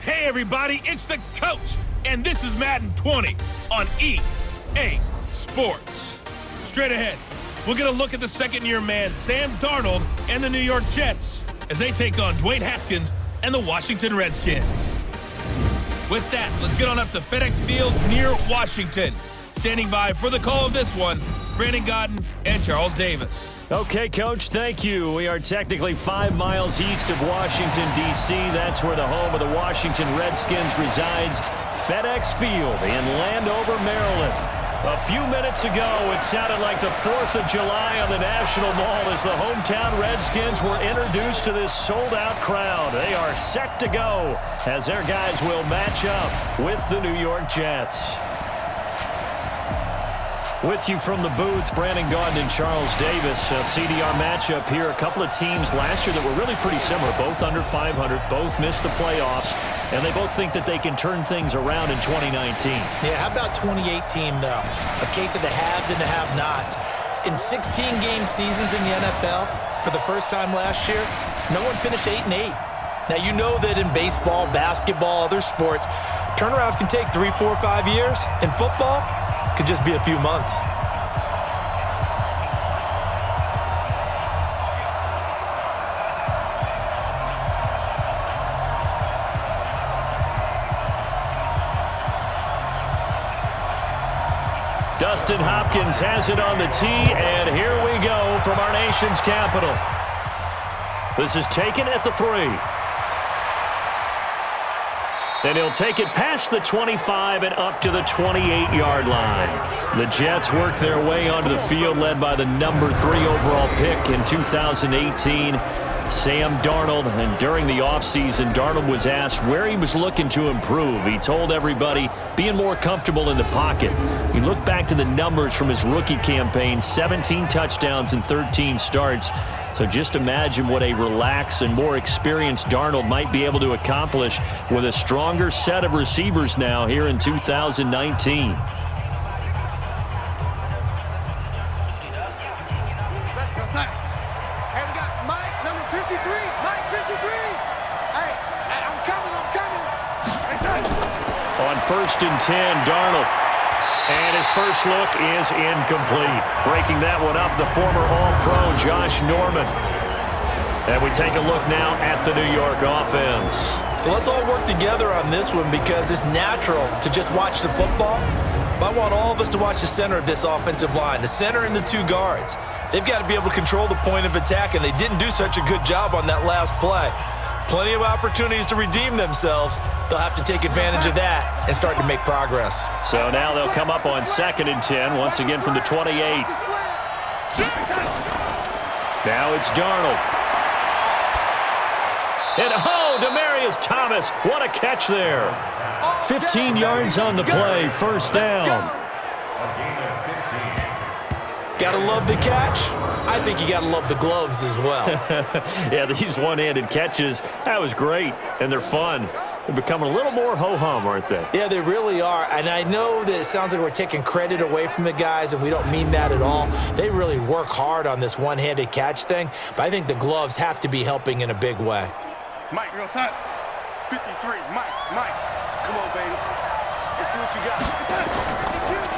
Hey everybody, it's the coach, and this is Madden 20 on EA Sports. Straight ahead, we'll get a look at the second-year man Sam Darnold and the New York Jets as they take on Dwayne Haskins and the Washington Redskins. With that, let's get on up to FedEx Field near Washington. Standing by for the call of this one, Brandon Godden and Charles Davis. Okay, Coach, thank you. We are technically 5 miles east of Washington, D.C. That's where the home of the Washington Redskins resides, FedEx Field in Landover, Maryland. A few minutes ago, it sounded like the 4th of July on the National Mall as the hometown Redskins were introduced to this sold-out crowd. They are set to go as their guys will match up with the New York Jets. With you from the booth, Brandon Gaudin and Charles Davis. A CDR matchup here. A couple of teams last year that were really pretty similar. Both under 500, both missed the playoffs, and they both think that they can turn things around in 2019. Yeah, how about 2018, though? A case of the haves and the have-nots. In 16-game seasons in the NFL, for the first time last year, no one finished 8-8. Now, you know that in baseball, basketball, other sports, turnarounds can take 3, 4, 5 years. In football, could just be a few months. Dustin Hopkins has it on the tee, and here we go from our nation's capital. This is taken at the 3. And he'll take it past the 25 and up to the 28-yard line. The Jets work their way onto the field, led by the number 3 overall pick in 2018, Sam Darnold. And during the offseason, Darnold was asked where he was looking to improve. He told everybody being more comfortable in the pocket. You look back to the numbers from his rookie campaign, 17 touchdowns and 13 starts. So just imagine what a relaxed and more experienced Darnold might be able to accomplish with a stronger set of receivers now here in 2019. Let's go, son. Hey, we got Mike, number 53. Mike, 53. Hey, I'm coming. On 1st and 10, Darnold. And his first look is incomplete. Breaking that one up, the former All-Pro Josh Norman. And we take a look now at the New York offense. So let's all work together on this one because it's natural to just watch the football. But I want all of us to watch the center of this offensive line, the center and the 2 guards. They've got to be able to control the point of attack, and they didn't do such a good job on that last play. Plenty of opportunities to redeem themselves. They'll have to take advantage of that and start to make progress. So now they'll come up on 2nd and 10, once again from the 28. Now it's Darnold. And Demaryius Thomas, what a catch there. 15 yards on the play, first down. Gotta love the catch. I think you gotta love the gloves as well. Yeah, these one-handed catches, that was great, and they're fun. They're becoming a little more ho-hum, aren't they? Yeah, they really are, and I know that it sounds like we're taking credit away from the guys, and we don't mean that at all. They really work hard on this one-handed catch thing, but I think the gloves have to be helping in a big way. Mike, you're outside. 53. Mike. Come on, baby. Let's see what you got.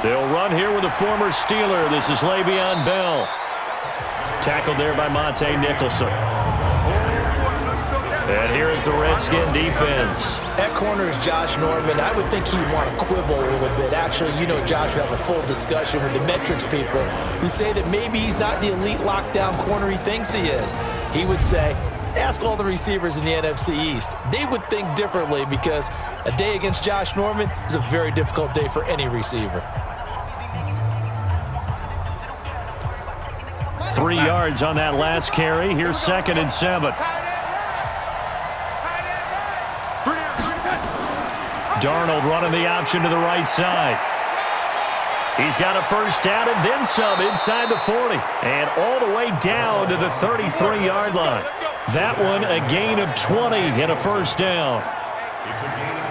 They'll run here with a former Steeler. This is Le'Veon Bell. Tackled there by Monte Nicholson. And here is the Redskin defense. That corner is Josh Norman. I would think he'd want to quibble a little bit. Actually, you know Josh will have a full discussion with the metrics people who say that maybe he's not the elite lockdown corner he thinks he is. He would say, ask all the receivers in the NFC East. They would think differently because a day against Josh Norman is a very difficult day for any receiver. 3 yards on that last carry. Here's 2nd and 7. Darnold running the option to the right side. He's got a first down and then some inside the 40. And all the way down to the 33-yard line. That one a gain of 20 and a first down.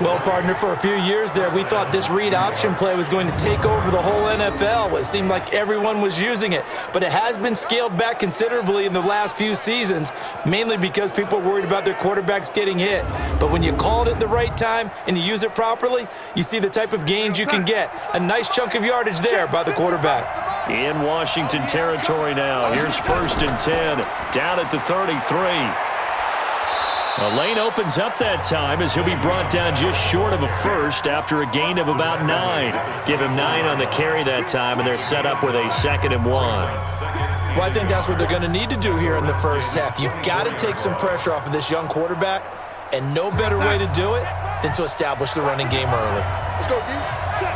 Well, partner, for a few years there, we thought this read option play was going to take over the whole NFL. It seemed like everyone was using it, but it has been scaled back considerably in the last few seasons, mainly because people are worried about their quarterbacks getting hit. But when you call it at the right time and you use it properly, you see the type of gains you can get. A nice chunk of yardage there by the quarterback. In Washington territory now. Here's 1st and 10, down at the 33. A lane opens up that time as he'll be brought down just short of a first after a gain of about 9. Give him 9 on the carry that time, and they're set up with a 2nd and 1. Well, I think that's what they're going to need to do here in the first half. You've got to take some pressure off of this young quarterback, and no better way to do it than to establish the running game early. Let's go, D. Check.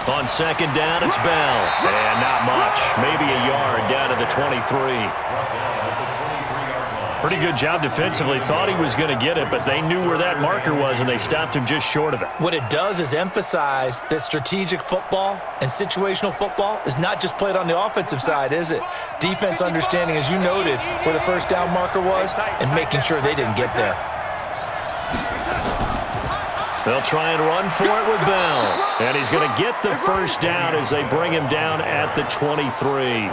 On 2nd down, it's Bell. And not much. Maybe a yard down to the 23. Pretty good job defensively. Thought he was going to get it, but they knew where that marker was, and they stopped him just short of it. What it does is emphasize that strategic football and situational football is not just played on the offensive side, is it? Defense understanding, as you noted, where the first down marker was and making sure they didn't get there. They'll try and run for it with Bell. And he's going to get the first down as they bring him down at the 23.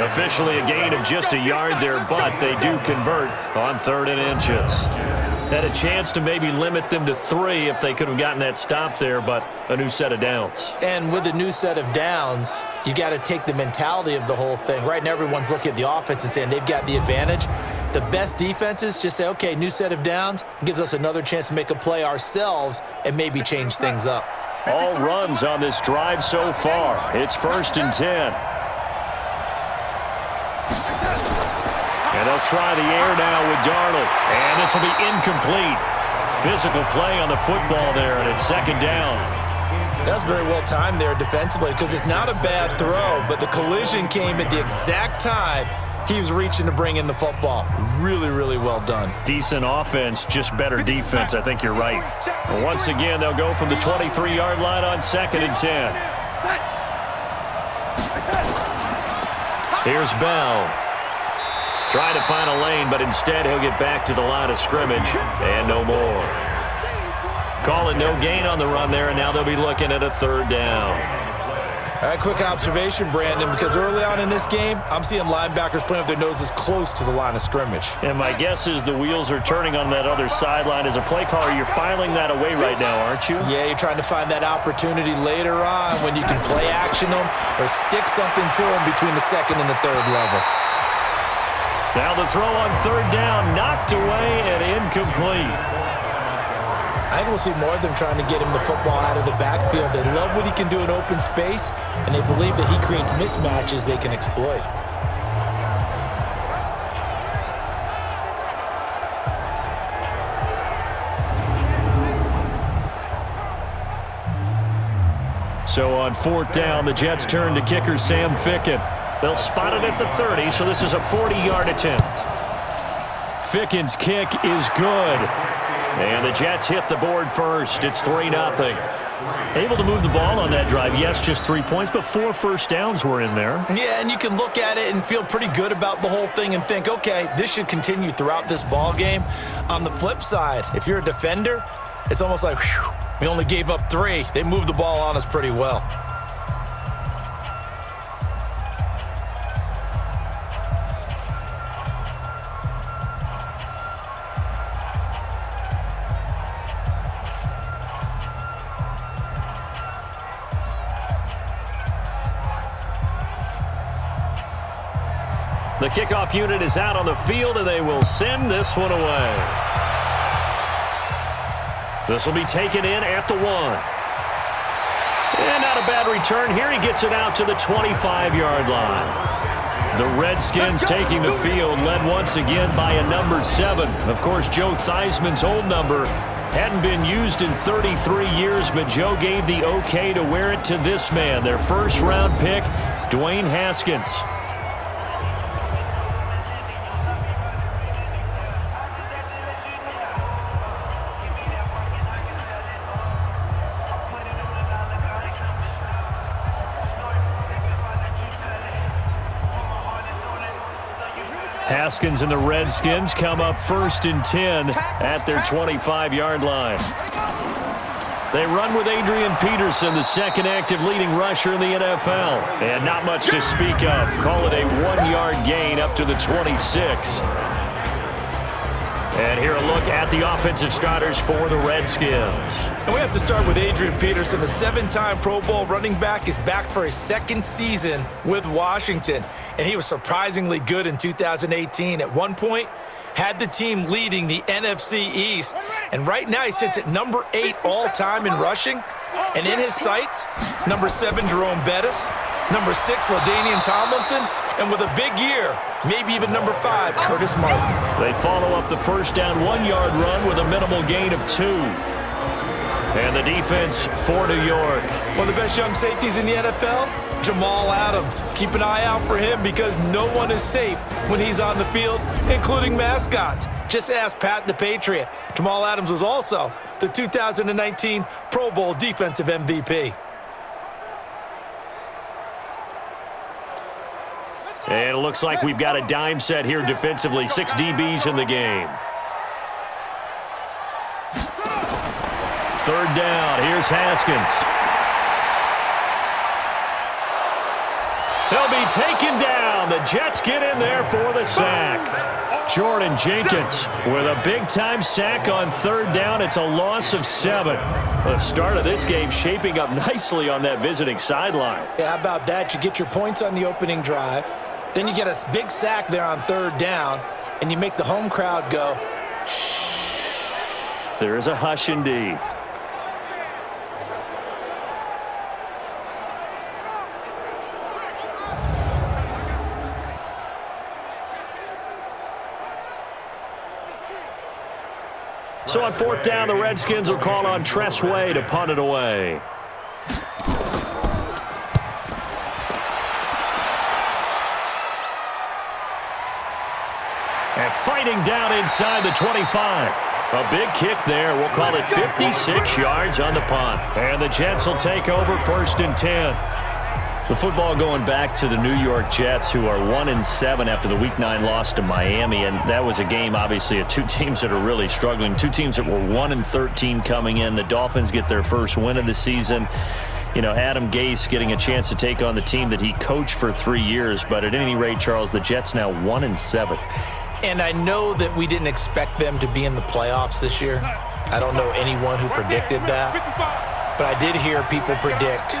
Officially a gain of just a yard there, but they do convert on 3rd and inches. Had a chance to maybe limit them to 3 if they could have gotten that stop there, but a new set of downs. And with a new set of downs, you got to take the mentality of the whole thing. Right now, everyone's looking at the offense and saying they've got the advantage. The best defenses just say, okay, new set of downs. It gives us another chance to make a play ourselves and maybe change things up. All runs on this drive so far. It's 1st and 10. And they'll try the air now with Darnold. And this will be incomplete. Physical play on the football there, and it's 2nd down. That's very well timed there defensively because it's not a bad throw, but the collision came at the exact time he was reaching to bring in the football. Really, really well done. Decent offense, just better defense. I think you're right. And once again, they'll go from the 23-yard line on 2nd and 10. Here's Bell. Trying to find a lane, but instead he'll get back to the line of scrimmage and no more. Call it no gain on the run there, and now they'll be looking at a 3rd down. All right, quick observation, Brandon, because early on in this game, I'm seeing linebackers playing with their noses close to the line of scrimmage. And my guess is the wheels are turning on that other sideline. As a play caller, you're filing that away right now, aren't you? Yeah, you're trying to find that opportunity later on when you can play action them or stick something to them between the 2nd and the 3rd level. Now the throw on 3rd down, knocked away and incomplete. I think we'll see more of them trying to get him the football out of the backfield. They love what he can do in open space, and they believe that he creates mismatches they can exploit. So on 4th down, the Jets turn to kicker Sam Ficken. They'll spot it at the 30, so this is a 40-yard attempt. Ficken's kick is good. And the Jets hit the board first. It's 3-0. Able to move the ball on that drive. Yes, just 3 points, but 4 first downs were in there. Yeah, and you can look at it and feel pretty good about the whole thing and think, okay, this should continue throughout this ball game. On the flip side, if you're a defender, it's almost like, whew, we only gave up 3. They moved the ball on us pretty well. The kickoff unit is out on the field, and they will send this one away. This will be taken in at the 1. And not a bad return here. He gets it out to the 25-yard line. The Redskins taking the field, led once again by a number 7. Of course, Joe Theismann's old number hadn't been used in 33 years, but Joe gave the okay to wear it to this man, their first-round pick, Dwayne Haskins. Haskins and the Redskins come up 1st and 10 at their 25-yard line. They run with Adrian Peterson, the second active leading rusher in the NFL. And not much to speak of. Call it a 1-yard gain up to the 26. And here a look at the offensive starters for the Redskins. And we have to start with Adrian Peterson. The 7-time Pro Bowl running back is back for his second season with Washington. And he was surprisingly good in 2018. At one point, had the team leading the NFC East. And right now he sits at number 8 all-time in rushing. And in his sights, number 7, Jerome Bettis, number 6, LaDainian Tomlinson, and with a big year, maybe even number 5, Curtis Martin. They follow up the first down 1-yard run with a minimal gain of 2. And the defense for New York. One of the best young safeties in the NFL, Jamal Adams. Keep an eye out for him because no one is safe when he's on the field, including mascots. Just ask Pat the Patriot. Jamal Adams was also the 2019 Pro Bowl Defensive MVP. And it looks like we've got a dime set here defensively. 6 DBs in the game. 3rd down. Here's Haskins. He'll be taken down. The Jets get in there for the sack. Jordan Jenkins with a big-time sack on 3rd down. It's a loss of 7. The start of this game shaping up nicely on that visiting sideline. Yeah, how about that? You get your points on the opening drive. Then you get a big sack there on 3rd down, and you make the home crowd go, shh. There is a hush indeed. So on 4th down, the Redskins will call on Tress Way to punt it away. And fighting down inside the 25. A big kick there. We'll call it 56 yards on the punt. And the Jets will take over 1st and 10. The football going back to the New York Jets, who are 1-7 after the Week 9 loss to Miami. And that was a game, obviously, of 2 teams that are really struggling. 2 teams that were 1-13 coming in. The Dolphins get their first win of the season. You know, Adam Gase getting a chance to take on the team that he coached for 3 years. But at any rate, Charles, the Jets now 1-7. And I know that we didn't expect them to be in the playoffs this year. I don't know anyone who predicted that. But I did hear people predict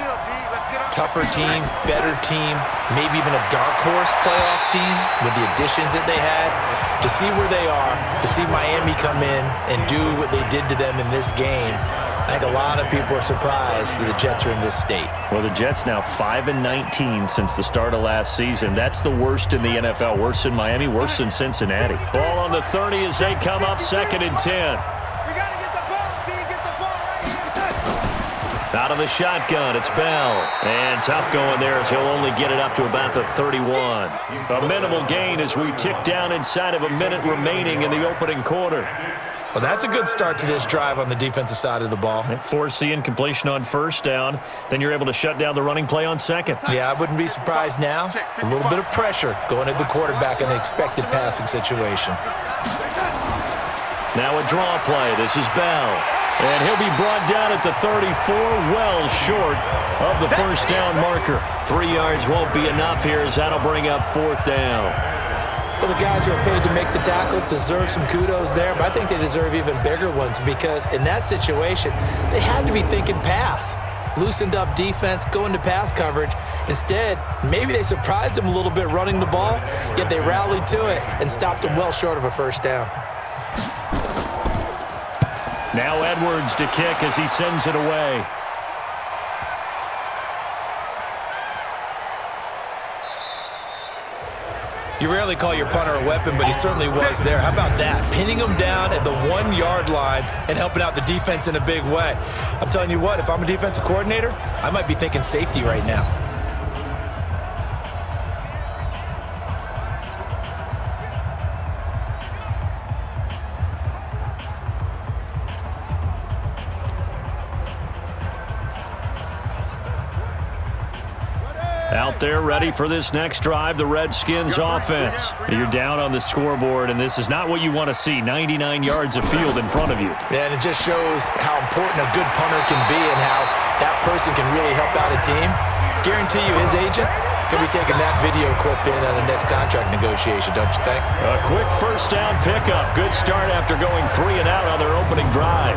tougher team, better team, maybe even a dark horse playoff team with the additions that they had. To see where they are, to see Miami come in and do what they did to them in this game, I think a lot of people are surprised that the Jets are in this state. Well, the Jets now 5-19 since the start of last season. That's the worst in the NFL. Worse than Miami, worse than Cincinnati. Ball on the 30 as they come up 2nd and 10. Out of the shotgun, it's Bell. And tough going there as he'll only get it up to about the 31. A minimal gain as we tick down inside of a minute remaining in the opening quarter. Well, that's a good start to this drive on the defensive side of the ball. Force the incompletion on 1st down. Then you're able to shut down the running play on 2nd. Yeah, I wouldn't be surprised now. A little bit of pressure going at the quarterback in the expected passing situation. Now a draw play. This is Bell. And he'll be brought down at the 34, well short of the 1st down marker. 3 yards won't be enough here as that'll bring up 4th down. Well, the guys who are paid to make the tackles deserve some kudos there, but I think they deserve even bigger ones because in that situation, they had to be thinking pass. Loosened up defense, going to pass coverage. Instead, maybe they surprised them a little bit running the ball, yet they rallied to it and stopped them well short of a 1st down. Now Edwards to kick as he sends it away. You rarely call your punter a weapon, but he certainly was there. How about that? Pinning him down at the 1-yard line and helping out the defense in a big way. I'm telling you what, if I'm a defensive coordinator, I might be thinking safety right now. Out there ready for this next drive, the Redskins offense. You're down on the scoreboard, and this is not what you want to see, 99 yards of field in front of you. Yeah, and it just shows how important a good punter can be and how that person can really help out a team. Guarantee you his agent could be taking that video clip in on the next contract negotiation, don't you think? A quick first down pickup. Good start after going 3 and out on their opening drive.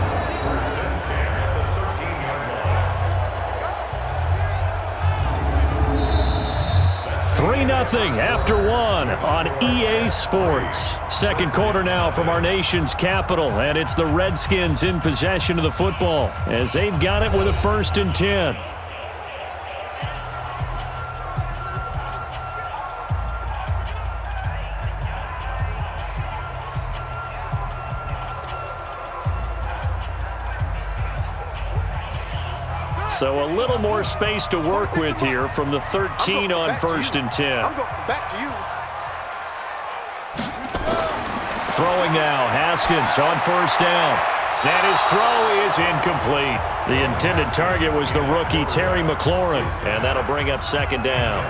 3-0 after 1 on EA Sports. Second quarter now from our nation's capital, and it's the Redskins in possession of the football as they've got it with a 1st and 10. So a little more space to work with here from the 13 on 1st and 10. I'm going back to you. Throwing now, Haskins on 1st down. And his throw is incomplete. The intended target was the rookie Terry McLaurin, and that'll bring up 2nd down.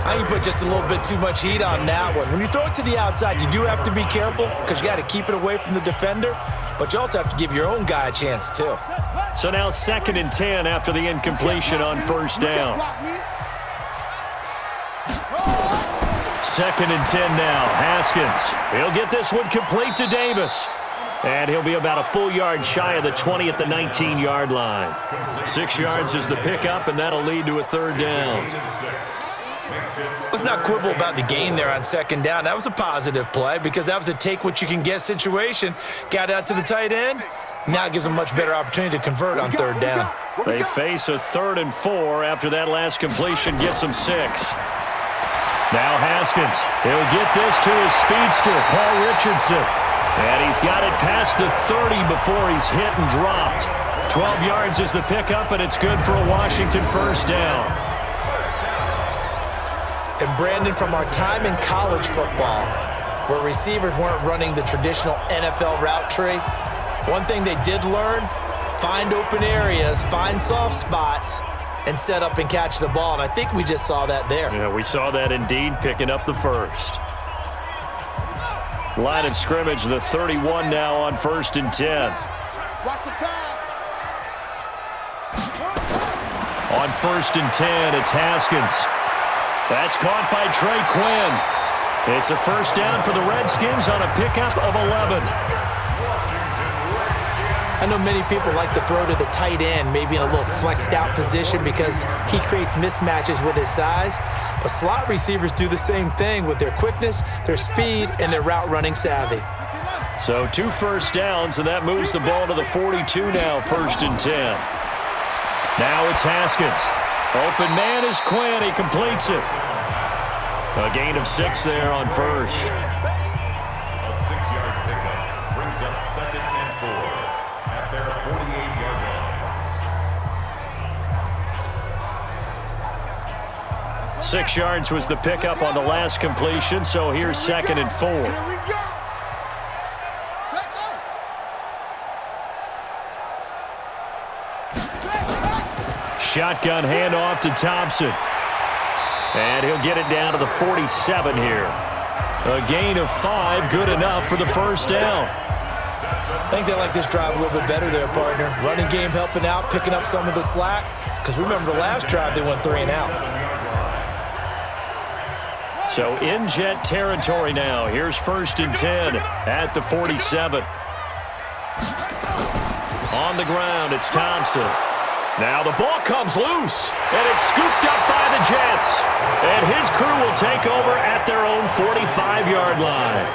I think you put just a little bit too much heat on that one. When you throw it to the outside, you do have to be careful because you got to keep it away from the defender, but you also have to give your own guy a chance too. So now 2nd and 10 after the incompletion on 1st down. 2nd and 10 now. Haskins. He'll get this one complete to Davis. And he'll be about a full yard shy of the 20 at the 19-yard line. 6 yards is the pickup, and that'll lead to a 3rd down. Let's not quibble about the gain there on 2nd down. That was a positive play because that was a take-what-you-can-get situation. Got out to the tight end. Now it gives them a much better opportunity to convert on 3rd down. They face a 3rd and 4 after that last completion gets them 6. Now Haskins. He'll get this to his speedster, Paul Richardson. And he's got it past the 30 before he's hit and dropped. 12 yards is the pickup, and it's good for a Washington 1st down. And Brandon, from our time in college football, where receivers weren't running the traditional NFL route tree, one thing they did learn, find open areas, find soft spots, and set up and catch the ball. And I think we just saw that there. Yeah, we saw that indeed, picking up the 1st. Line of scrimmage, the 31 now on 1st and 10. Watch the pass. On 1st and 10, it's Haskins. That's caught by Trey Quinn. It's a 1st down for the Redskins on a pickup of 11. I know many people like to throw to the tight end, maybe in a little flexed out position because he creates mismatches with his size. But slot receivers do the same thing with their quickness, their speed, and their route running savvy. So 2 1st downs, and that moves the ball to the 42 now, 1st and 10. Now it's Haskins. Open man is Quinn. He completes it. A gain of 6 there on 1st. A 6-yard pickup brings up 2nd and 4 at their 48-yard line. 6 yards was the pickup on the last completion, so here's 2nd and 4. Here we go. Shotgun handoff to Thompson. And he'll get it down to the 47 here. A gain of 5, good enough for the 1st down. I think they like this drive a little bit better there, partner. Running game helping out, picking up some of the slack. Because remember, the last drive they went 3 and out. So in Jet territory now. Here's 1st and 10 at the 47. On the ground, it's Thompson. Now the ball comes loose, and it's scooped up by the Jets. And his crew will take over at their own 45-yard line.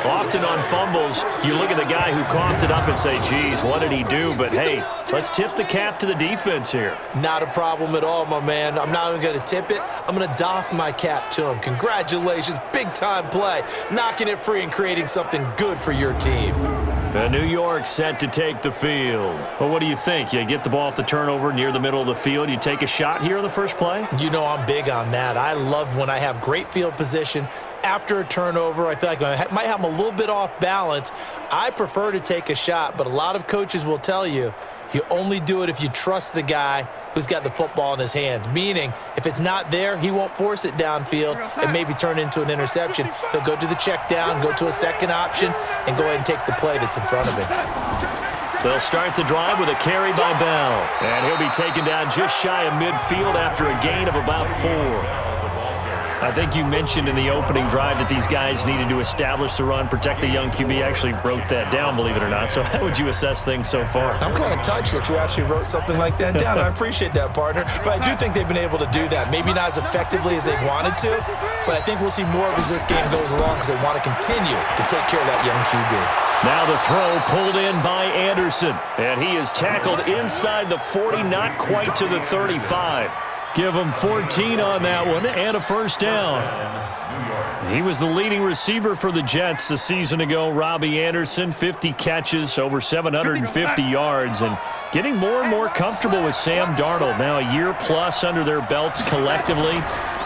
Often on fumbles, you look at the guy who coughed it up and say, geez, what did he do? But, hey, let's tip the cap to the defense here. Not a problem at all, my man. I'm not even going to tip it. I'm going to doff my cap to him. Congratulations. Big-time play. Knocking it free and creating something good for your team. New York set to take the field. Well, what do you think? You get the ball off the turnover near the middle of the field. You take a shot here on the first play? You know I'm big on that. I love when I have great field position. After a turnover, I feel like I might have them a little bit off balance. I prefer to take a shot, but a lot of coaches will tell you, you only do it if you trust the guy who's got the football in his hands, meaning if it's not there, he won't force it downfield and maybe turn into an interception. He'll go to the check down, go to a second option, and go ahead and take the play that's in front of him. They'll start the drive with a carry by Bell, and he'll be taken down just shy of midfield after a gain of about 4. I think you mentioned in the opening drive that these guys needed to establish the run, protect the young QB. Actually wrote that down, believe it or not. So how would you assess things so far? I'm kind of touched that you actually wrote something like that down. I appreciate that, partner. But I do think they've been able to do that. Maybe not as effectively as they wanted to, but I think we'll see more of as this game goes along because they want to continue to take care of that young QB. Now the throw pulled in by Anderson, and he is tackled inside the 40, not quite to the 35. Give him 14 on that one and a first down. He was the leading receiver for the Jets a season ago. Robbie Anderson, 50 catches, over 750 yards, and getting more and more comfortable with Sam Darnold. Now a year plus under their belts collectively.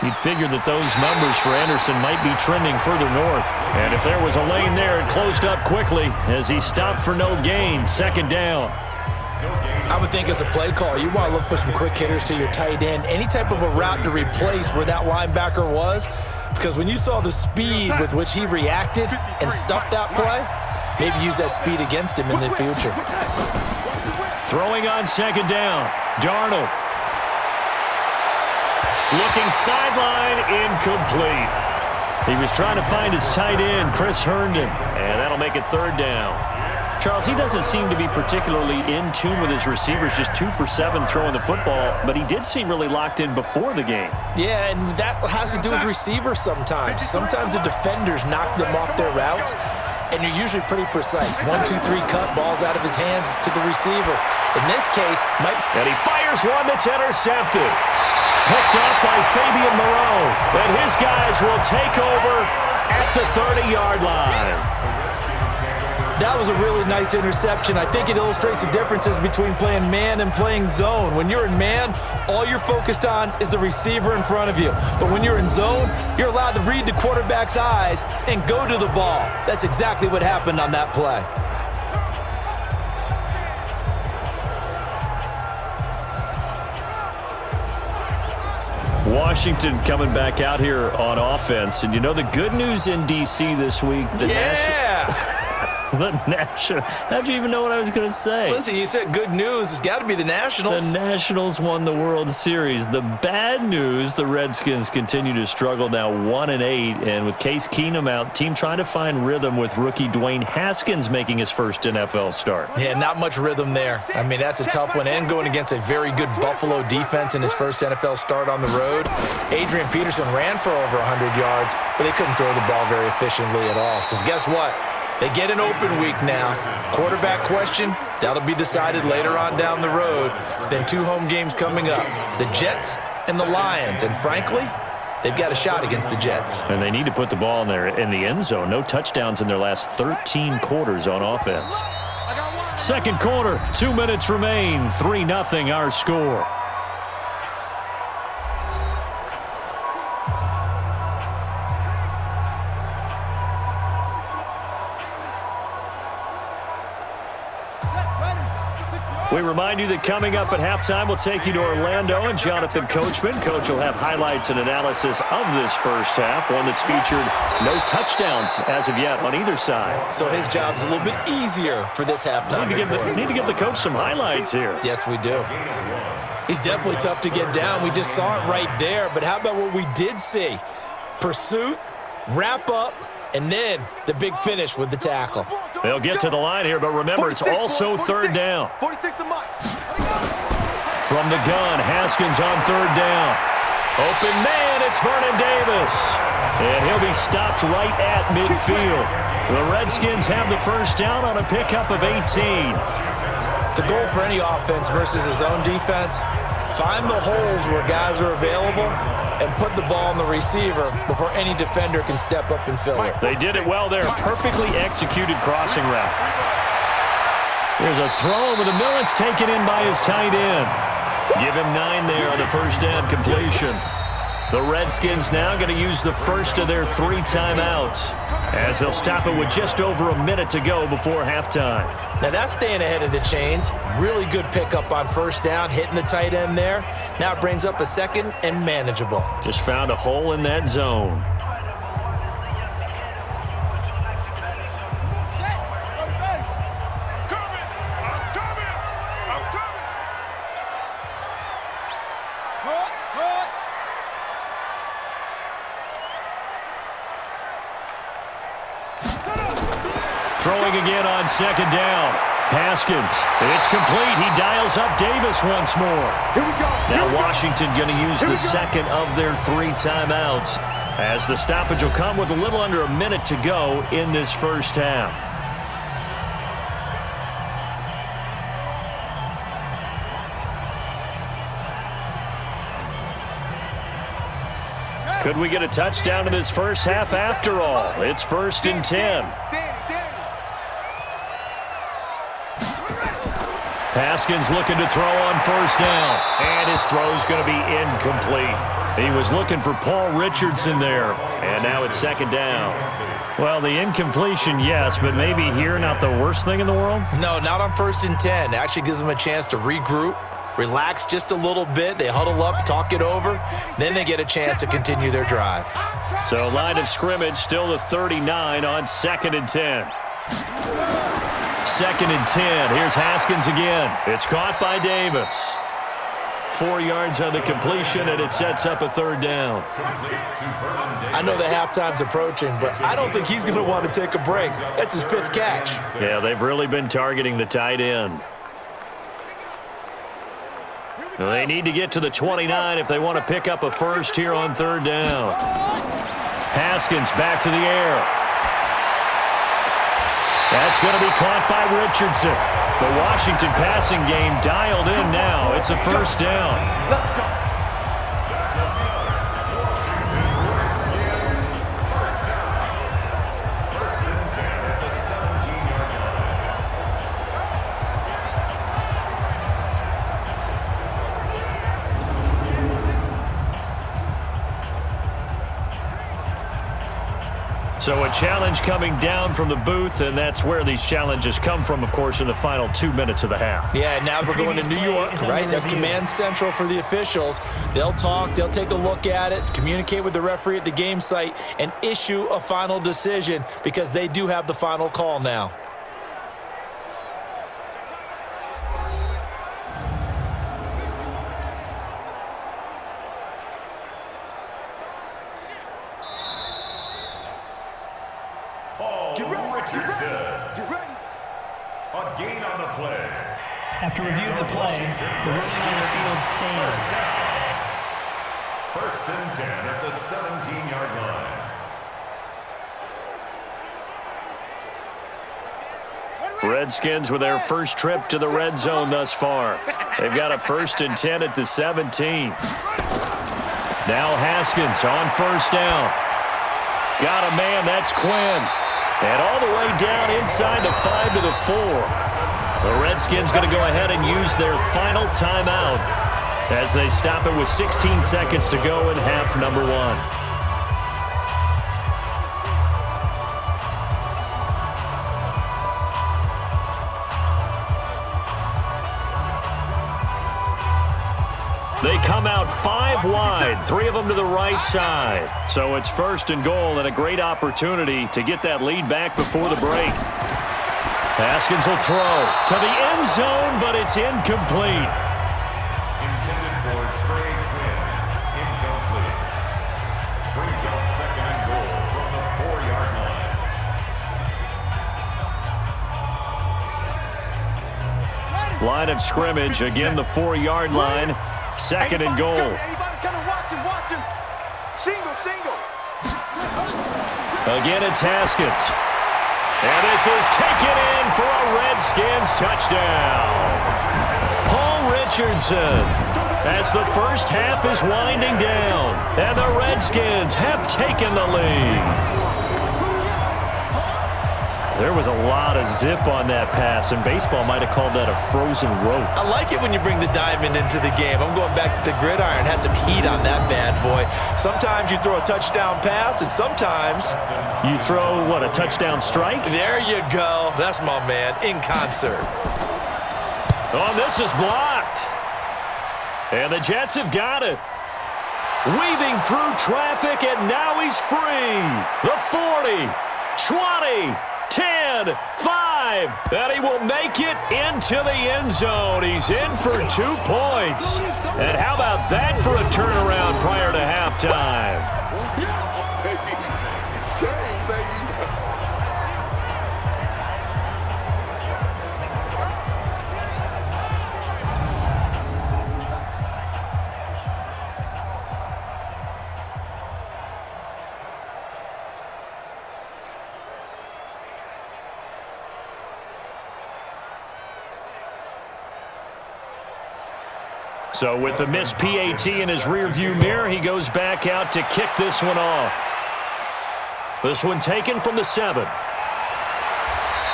You'd figure that those numbers for Anderson might be trending further north. And if there was a lane there, it closed up quickly as he stopped for no gain. Second down. I would think as a play call, you want to look for some quick hitters to your tight end, any type of a route to replace where that linebacker was, because when you saw the speed with which he reacted and stuffed that play, maybe use that speed against him in the future. Throwing on second down, Darnold. Looking sideline, incomplete. He was trying to find his tight end, Chris Herndon, and that'll make it third down. Charles, he doesn't seem to be particularly in tune with his receivers, just 2 for 7 throwing the football, but he did seem really locked in before the game. Yeah, and that has to do with receivers sometimes. Sometimes the defenders knock them off their routes, and you're usually pretty precise. 1, 2, 3 cut, balls out of his hands to the receiver. In this case, and he fires one that's intercepted. Picked up by Fabian Moreau, and his guys will take over at the 30-yard line. That was a really nice interception. I think it illustrates the differences between playing man and playing zone. When you're in man, all you're focused on is the receiver in front of you. But when you're in zone, you're allowed to read the quarterback's eyes and go to the ball. That's exactly what happened on that play. Washington coming back out here on offense. And you know the good news in D.C. this week? The National. How'd you even know what I was going to say? Listen, you said good news. It's got to be the Nationals. The Nationals won the World Series. The bad news, the Redskins continue to struggle now 1-8. And with Case Keenum out, team trying to find rhythm with rookie Dwayne Haskins making his first NFL start. Yeah, not much rhythm there. I mean, that's a tough one. And going against a very good Buffalo defense in his first NFL start on the road. Adrian Peterson ran for over 100 yards, but they couldn't throw the ball very efficiently at all. So guess what? They get an open week now. Quarterback question, that'll be decided later on down the road. Then 2 home games coming up, the Jets and the Lions. And frankly, they've got a shot against the Jets. And they need to put the ball in the end zone. No touchdowns in their last 13 quarters on offense. Second quarter, 2 minutes remain. 3-0 our score. We remind you that coming up at halftime, we'll take you to Orlando and Jonathan Coachman. Coach will have highlights and analysis of this first half, one that's featured no touchdowns as of yet on either side. So his job's a little bit easier for this halftime. Need to give the coach some highlights here. Yes, we do. He's definitely tough to get down. We just saw it right there. But how about what we did see? Pursuit, wrap up, and then the big finish with the tackle. They'll get to the line here, but remember, it's also third down. From the gun, Haskins on third down. Open man, it's Vernon Davis. And he'll be stopped right at midfield. The Redskins have the first down on a pickup of 18. The goal for any offense versus his own defense, find the holes where guys are available and put the ball on the receiver before any defender can step up and fill it. They did it well there. Perfectly executed crossing route. There's a throw over the middle. It's taken in by his tight end. Give him 9 there on the first down completion. The Redskins now going to use the first of their 3 timeouts, as they'll stop it with just over a minute to go before halftime. Now that's staying ahead of the chains. Really good pickup on first down, hitting the tight end there. Now it brings up a second and manageable. Just found a hole in that zone. Throwing again on second down. Haskins. It's complete. He dials up Davis once more. Here we go. Now Washington going to use the second of their 3 timeouts, as the stoppage will come with a little under a minute to go in this first half. Could we get a touchdown in this first half after all? It's 1st and 10. Haskins looking to throw on first down, and his throw's going to be incomplete. He was looking for Paul Richardson there, and now it's 2nd down. Well, the incompletion, yes, but maybe here not the worst thing in the world? No, not on 1st and 10. It actually gives them a chance to regroup, relax just a little bit. They huddle up, talk it over, then they get a chance to continue their drive. So line of scrimmage still the 39 on 2nd and 10. 2nd and 10. Here's Haskins again. It's caught by Davis. 4 yards on the completion, and it sets up a 3rd down. I know the halftime's approaching, but I don't think he's going to want to take a break. That's his 5th catch. Yeah, they've really been targeting the tight end. They need to get to the 29 if they want to pick up a first here on 3rd down. Haskins back to the air. That's going to be caught by Richardson. The Washington passing game dialed in now. It's a 1st down. Let's go. So a challenge coming down from the booth, and that's where these challenges come from, of course, in the final 2 minutes of the half. Yeah, now we're going to New York, right? That's command central for the officials. They'll talk, they'll take a look at it, communicate with the referee at the game site, and issue a final decision because they do have the final call now. After review of the play, the ruling on the field stands. 1st and 10 at the 17-yard line. Redskins with their first trip to the red zone thus far. They've got a 1st and 10 at the 17. Now Haskins on first down. Got a man, that's Quinn. And all the way down inside the 5 to the 4. The Redskins going to go ahead and use their final timeout as they stop it with 16 seconds to go in half number 1. They come out 5 wide, 3 of them to the right side. So it's 1st and goal and a great opportunity to get that lead back before the break. Haskins will throw to the end zone, but it's incomplete. Intended for Trey Quinn. Incomplete. Brings up 2nd and goal from the 4-yard line. Line of scrimmage, again the 4-yard line. 2nd and goal. Anybody coming? Watch him. Single. Again, it's Haskins. And this is taken in for a Redskins touchdown. Paul Richardson, as the first half is winding down, and the Redskins have taken the lead. There was a lot of zip on that pass, and baseball might have called that a frozen rope. I like it when you bring the diamond into the game. I'm going back to the gridiron. Had some heat on that bad boy. Sometimes you throw a touchdown pass, and sometimes you throw, what, a touchdown strike? There you go. That's my man, in concert. Oh, this is blocked. And the Jets have got it. Weaving through traffic, and now he's free. The 40, 20, 10, 5, and he will make it into the end zone. He's in for 2 points. And how about that for a turnaround prior to halftime? So with the missed PAT in his rearview mirror, he goes back out to kick this one off. This one taken from the 7.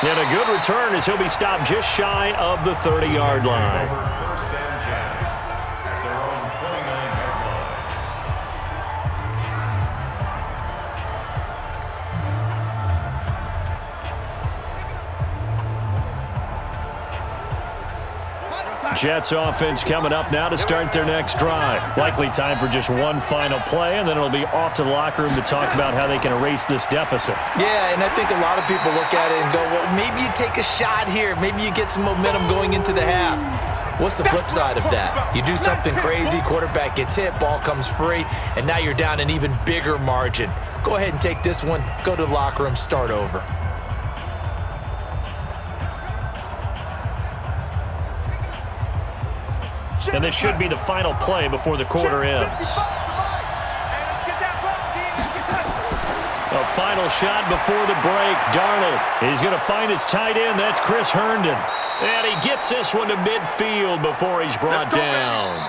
And a good return as he'll be stopped just shy of the 30-yard line. First and 10 at their own 29-yard line. Jets offense coming up now to start their next drive. Likely time for just one final play, and then it'll be off to the locker room to talk about how they can erase this deficit. Yeah, and I think a lot of people look at it and go, well, maybe you take a shot here. Maybe you get some momentum going into the half. What's the flip side of that? You do something crazy, quarterback gets hit, ball comes free, and now you're down an even bigger margin. Go ahead and take this one, go to the locker room, start over. And this should be the final play before the quarter ends. A final shot before the break. Darnold is going to find his tight end. That's Chris Herndon. And he gets this one to midfield before he's brought down.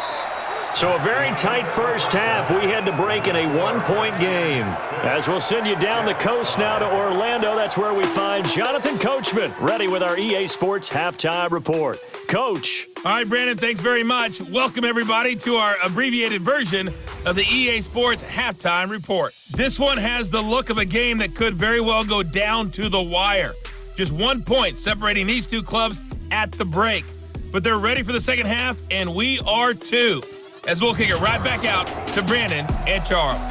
So a very tight first half. We had to break in a 1-point game. As we'll send you down the coast now to Orlando, that's where we find Jonathan Coachman, ready with our EA Sports Halftime Report. Coach. All right, Brandon, thanks very much. Welcome, everybody, to our abbreviated version of the EA Sports Halftime Report. This one has the look of a game that could very well go down to the wire. Just 1 point separating these two clubs at the break. But they're ready for the second half, and we are too. As we'll kick it right back out to Brandon and Charles.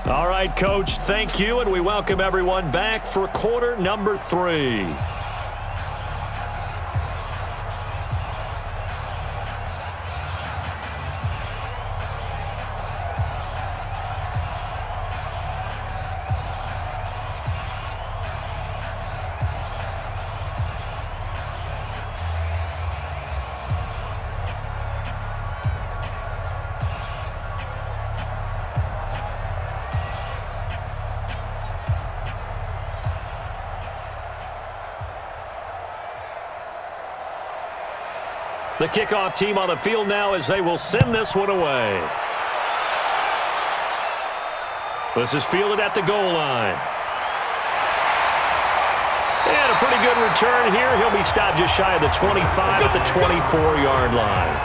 All right, Coach, thank you, and we welcome everyone back for quarter number 3. The kickoff team on the field now as they will send this one away. This is fielded at the goal line. And a pretty good return here. He'll be stopped just shy of the 25 at the 24-yard line.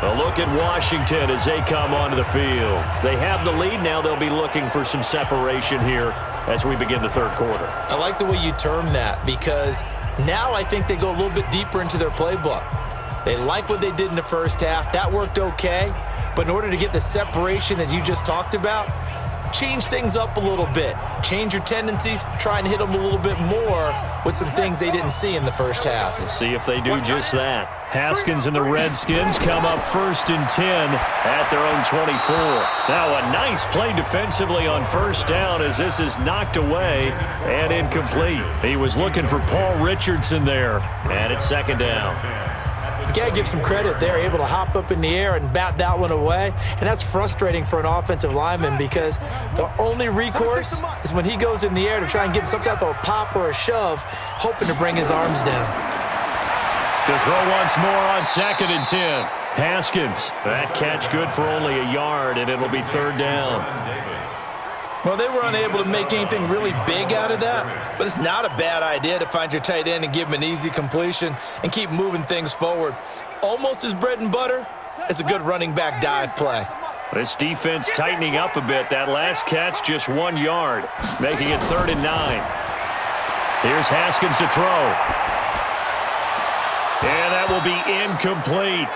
A look at Washington as they come onto the field. They have the lead. Now they'll be looking for some separation here as we begin the third quarter. I like the way you term that because now I think they go a little bit deeper into their playbook. They like what they did in the first half. That worked okay. But in order to get the separation that you just talked about, change things up a little bit. Change your tendencies. Try and hit them a little bit more with some things they didn't see in the first half. We'll see if they do just that. Haskins and the Redskins come up 1st and 10 at their own 24. Now a nice play defensively on first down as this is knocked away and incomplete. He was looking for Paul Richardson there, and it's second down. You got to give some credit. They're able to hop up in the air and bat that one away, and that's frustrating for an offensive lineman because the only recourse is when he goes in the air to try and give some type of a pop or a shove, hoping to bring his arms down. To throw once more on 2nd and 10. Haskins, that catch good for only a yard, and it'll be third down. Well, they were unable to make anything really big out of that, but it's not a bad idea to find your tight end and give him an easy completion and keep moving things forward. Almost his bread and butter is a good running back dive play. This defense tightening up a bit. That last catch just 1 yard, making it 3rd and 9. Here's Haskins to throw. And that will be incomplete.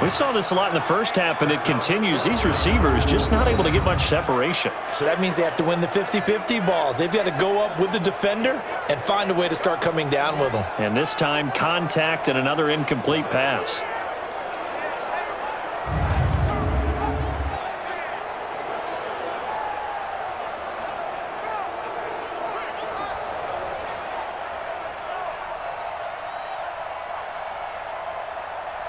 We saw this a lot in the first half, and it continues. These receivers just not able to get much separation. So that means they have to win the 50-50 balls. They've got to go up with the defender and find a way to start coming down with them. And this time, contact and another incomplete pass.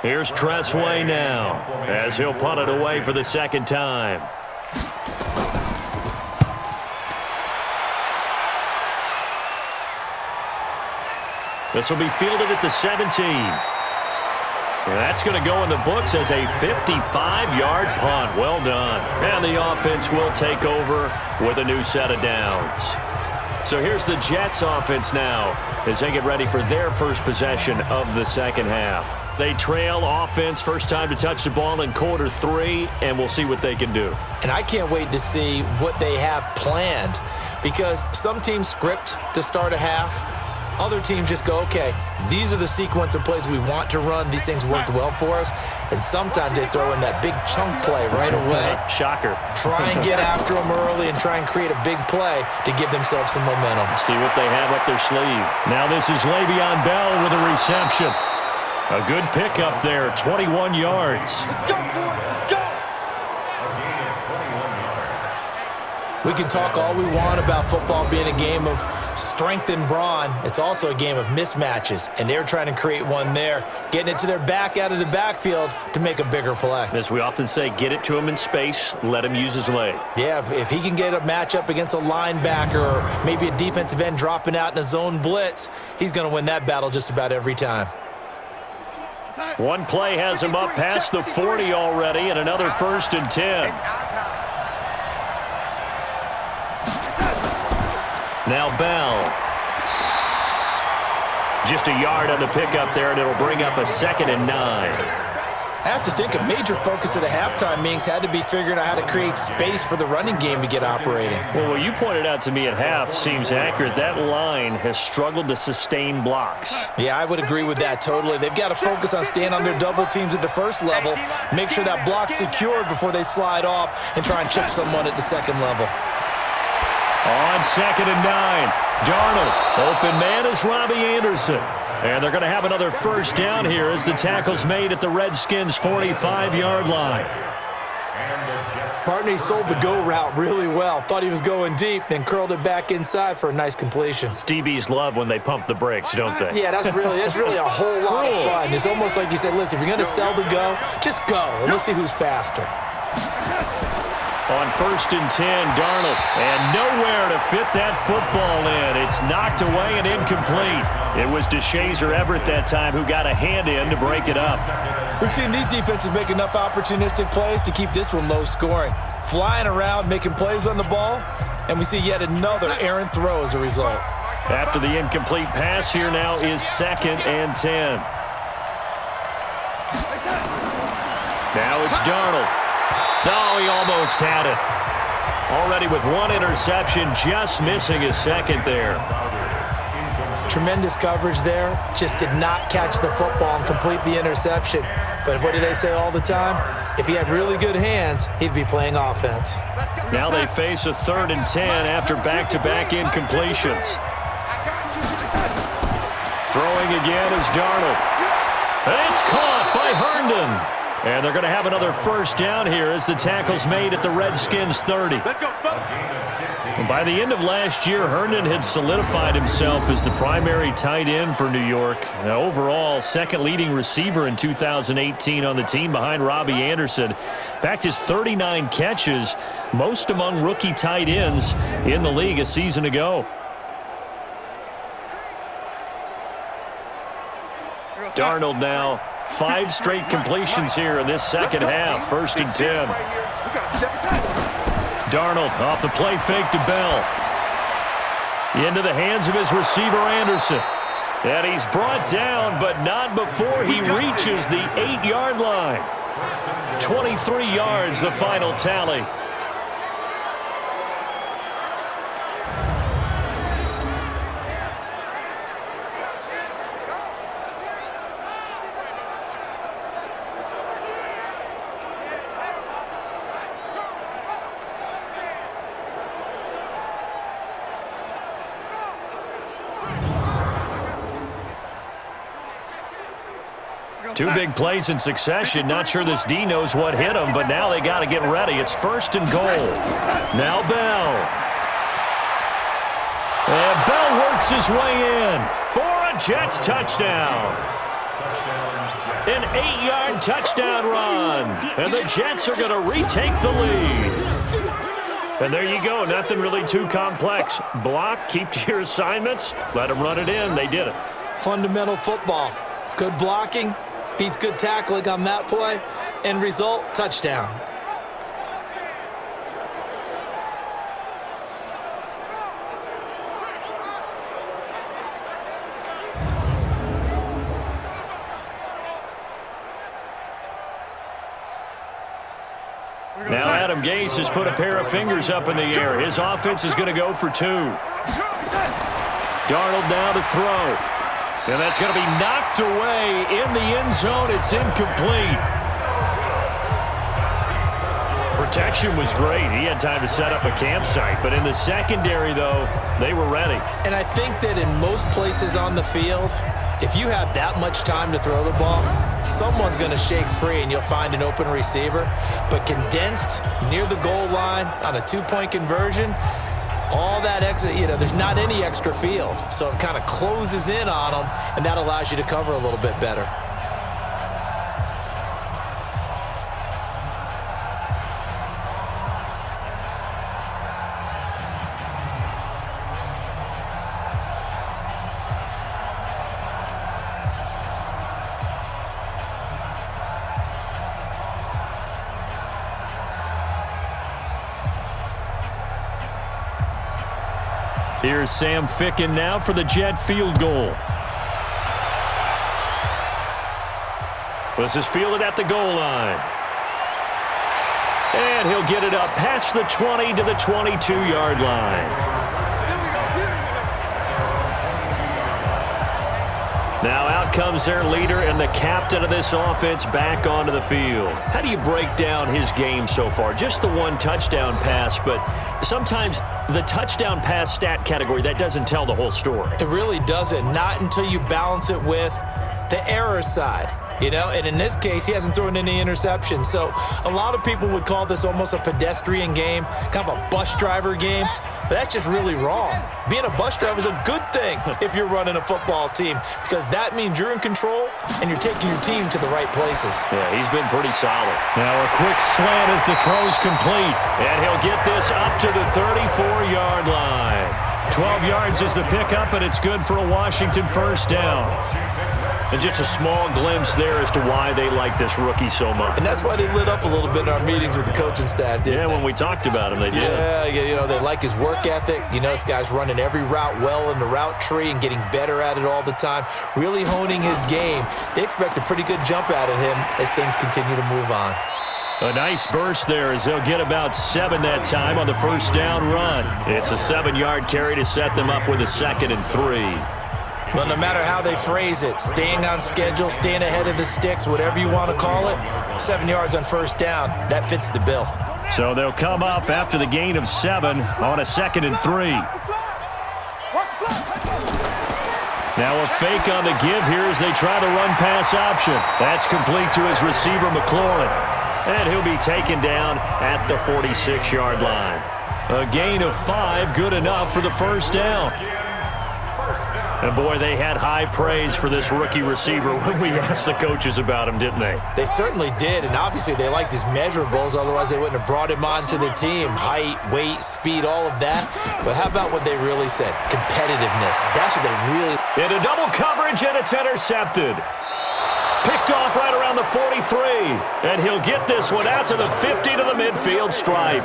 Here's Tressway now, as he'll punt it away for the second time. This will be fielded at the 17. And that's going to go in the books as a 55-yard punt. Well done. And the offense will take over with a new set of downs. So here's the Jets offense now as they get ready for their first possession of the second half. They trail offense, first time to touch the ball in quarter 3, and we'll see what they can do. And I can't wait to see what they have planned, because some teams script to start a half. Other teams just go, okay, these are the sequence of plays we want to run. These things worked well for us. And sometimes they throw in that big chunk play right away. Shocker. Try and get after them early and try and create a big play to give themselves some momentum. See what they have up their sleeve. Now this is Le'Veon Bell with a reception. A good pickup there, 21 yards. Let's go, boys. Let's go. We can talk all we want about football being a game of strength and brawn. It's also a game of mismatches, and they're trying to create one there, getting it to their back out of the backfield to make a bigger play. As we often say, get it to him in space, let him use his leg. Yeah, if he can get a matchup against a linebacker or maybe a defensive end dropping out in a zone blitz, he's going to win that battle just about every time. One play has him up past the 40 already, and another 1st and 10. Now Bell. Just a yard on the pickup there, and it'll bring up a 2nd and 9. I have to think a major focus of the halftime meetings had to be figuring out how to create space for the running game to get operating. Well, what you pointed out to me at half seems accurate. That line has struggled to sustain blocks. Yeah, I would agree with that totally. They've got to focus on staying on their double teams at the first level, make sure that block's secured before they slide off and try and chip someone at the second level. On 2nd and 9, Darnold. Open man is Robbie Anderson. And they're going to have another first down here as the tackle's made at the Redskins' 45-yard line. Partney sold the go route really well. Thought he was going deep, then curled it back inside for a nice completion. DBs love when they pump the brakes, don't they? Yeah, that's really a whole lot of fun. It's almost like you said, listen, if you're going to sell the go, just go, and let's see who's faster. On 1st and 10, Darnold, and nowhere to fit that football in. It's knocked away and incomplete. It was DeShazer Everett that time who got a hand in to break it up. We've seen these defenses make enough opportunistic plays to keep this one low scoring. Flying around, making plays on the ball, and we see yet another errant throw as a result. After the incomplete pass, here now is 2nd and 10. Now it's Darnold. No, he almost had it. Already with one interception, just missing his 2nd there. Tremendous coverage there. Just did not catch the football and complete the interception. But what do they say all the time? If he had really good hands, he'd be playing offense. Now they face a 3rd and 10 after back-to-back incompletions. Throwing again is Darnold. It's caught by Herndon. And they're going to have another first down here as the tackle's made at the Redskins' 30. Let's go, By the end of last year, Herndon had solidified himself as the primary tight end for New York. Now, overall, 2nd leading receiver in 2018 on the team behind Robbie Anderson. In fact, his 39 catches, most among rookie tight ends in the league a season ago. Darnold now 5 straight completions here in this second half. 1st and 10. Darnold off the play fake to Bell. Into the hands of his receiver, Anderson. And he's brought down, but not before he reaches the 8-yard line. 23 yards, the final tally. Two big plays in succession. Not sure this D knows what hit him, but now they got to get ready. It's 1st and goal. Now Bell. And Bell works his way in for a Jets touchdown. An 8-yard touchdown run. And the Jets are going to retake the lead. And there you go. Nothing really too complex. Block, keep to your assignments, let them run it in. They did it. Fundamental football. Good blocking. Beats good tackling on that play. End result, touchdown. Now Adam Gase has put a pair of fingers up in the air. His offense is going to go for 2. Darnold now to throw. And that's going to be knocked away in the end zone. It's incomplete. Protection was great. He had time to set up a campsite. But in the secondary, though, they were ready. And I think that in most places on the field, if you have that much time to throw the ball, someone's going to shake free and you'll find an open receiver. But condensed near the goal line on a 2-point conversion, all that extra, there's not any extra field. So it kind of closes in on them, and that allows you to cover a little bit better. Here's Sam Ficken now for the Jet field goal. This is fielded at the goal line. And he'll get it up past the 20 to the 22-yard line. Now out comes their leader and the captain of this offense back onto the field. How do you break down his game so far? Just the 1 touchdown pass, but sometimes the touchdown pass stat category, that doesn't tell the whole story. It really doesn't. Not until you balance it with the error side. And in this case, he hasn't thrown any interceptions. So a lot of people would call this almost a pedestrian game, kind of a bus driver game. But that's just really wrong. Being a bus driver is a good thing if you're running a football team, because that means you're in control and you're taking your team to the right places. Yeah, he's been pretty solid. Now a quick slant as the throw's complete. And he'll get this up to the 34-yard line. 12 yards is the pickup, and it's good for a Washington 1st down. And just a small glimpse there as to why they like this rookie so much. And that's why they lit up a little bit in our meetings with the coaching staff, didn't they? When we talked about him, they did. Yeah, they like his work ethic. This guy's running every route well in the route tree and getting better at it all the time, really honing his game. They expect a pretty good jump out of him as things continue to move on. A nice burst there as they'll get about 7 that time on the 1st down run. It's a 7-yard carry to set them up with a 2nd and 3. Well, no matter how they phrase it, staying on schedule, staying ahead of the sticks, whatever you want to call it, 7 yards on 1st down, that fits the bill. So they'll come up after the gain of 7 on a 2nd and 3. Now a fake on the give here as they try the run-pass option. That's complete to his receiver, McLaurin. And he'll be taken down at the 46-yard line. A gain of 5, good enough for the 1st down. And, boy, they had high praise for this rookie receiver when we asked the coaches about him, didn't they? They certainly did, and obviously they liked his measurables. Otherwise, they wouldn't have brought him onto the team. Height, weight, speed, all of that. But how about what they really said? Competitiveness. That's what they really... Into double coverage, and it's intercepted. Picked off right around the 43. And he'll get this one out to the 50 to the midfield stripe.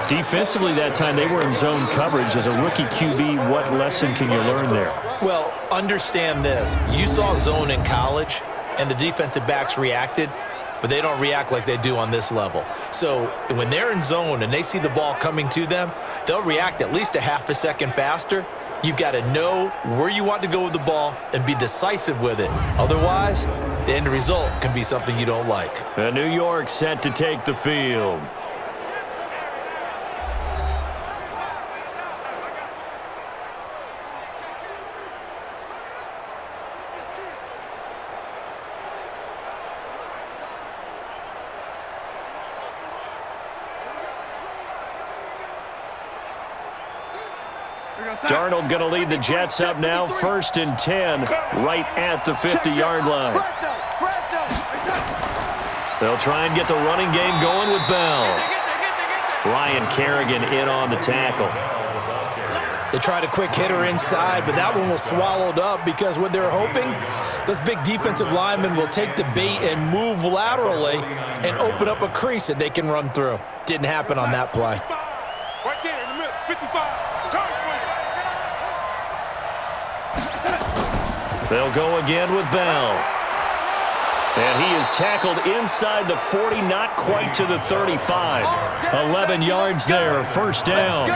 Defensively that time, they were in zone coverage. As a rookie QB, what lesson can you learn there? Well, understand this. You saw zone in college, and the defensive backs reacted, but they don't react like they do on this level. So when they're in zone and they see the ball coming to them, they'll react at least a half a second faster. You've got to know where you want to go with the ball and be decisive with it. Otherwise, the end result can be something you don't like. And New York set to take the field. Darnold going to lead the Jets up now, 1st and 10, right at the 50-yard line. They'll try and get the running game going with Bell. Ryan Kerrigan in on the tackle. They tried a quick hitter inside, but that one was swallowed up because what they're hoping, those big defensive linemen will take the bait and move laterally and open up a crease that they can run through. Didn't happen on that play. Right there in the middle, 55. They'll go again with Bell. And he is tackled inside the 40, not quite to the 35. 11 yards there, 1st down.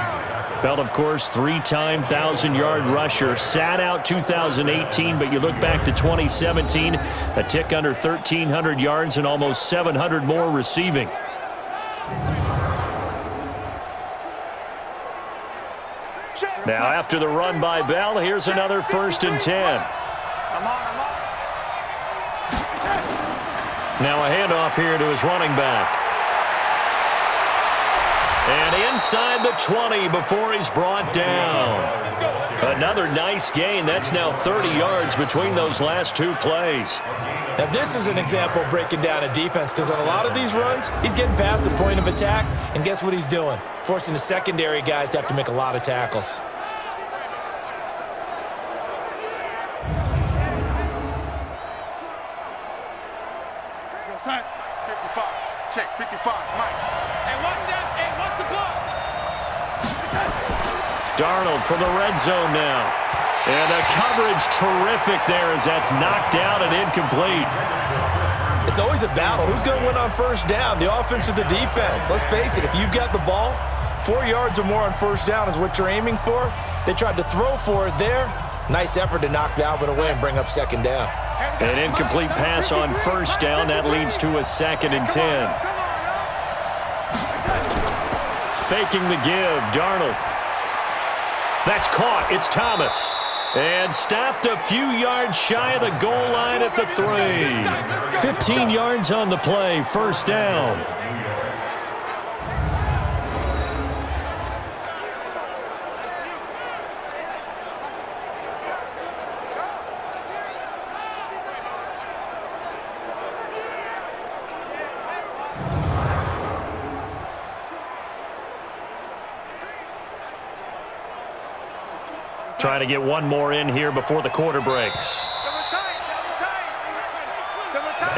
Bell, of course, 3-time 1,000-yard rusher. Sat out 2018, but you look back to 2017, a tick under 1,300 yards and almost 700 more receiving. Now, after the run by Bell, here's another 1st and 10. Now a handoff here to his running back. And inside the 20 before he's brought down. Another nice gain. That's now 30 yards between those last 2 plays. Now this is an example of breaking down a defense because on a lot of these runs, he's getting past the point of attack, and guess what he's doing? Forcing the secondary guys to have to make a lot of tackles. Son, 55. Check, 55. Mike. Hey, watch that. Hey, watch the block. Darnold from the red zone now. And a coverage terrific there as that's knocked down and incomplete. It's always a battle. Who's going to win on 1st down, the offense or the defense? Let's face it, if you've got the ball, 4 yards or more on 1st down is what you're aiming for. They tried to throw for it there. Nice effort to knock that one away and bring up 2nd down. An incomplete pass on 1st down. That leads to a 2nd and 10. Faking the give, Darnold. That's caught. It's Thomas. And stopped a few yards shy of the goal line at the 3. 15 yards on the play, 1st down. Trying to get one more in here before the quarter breaks.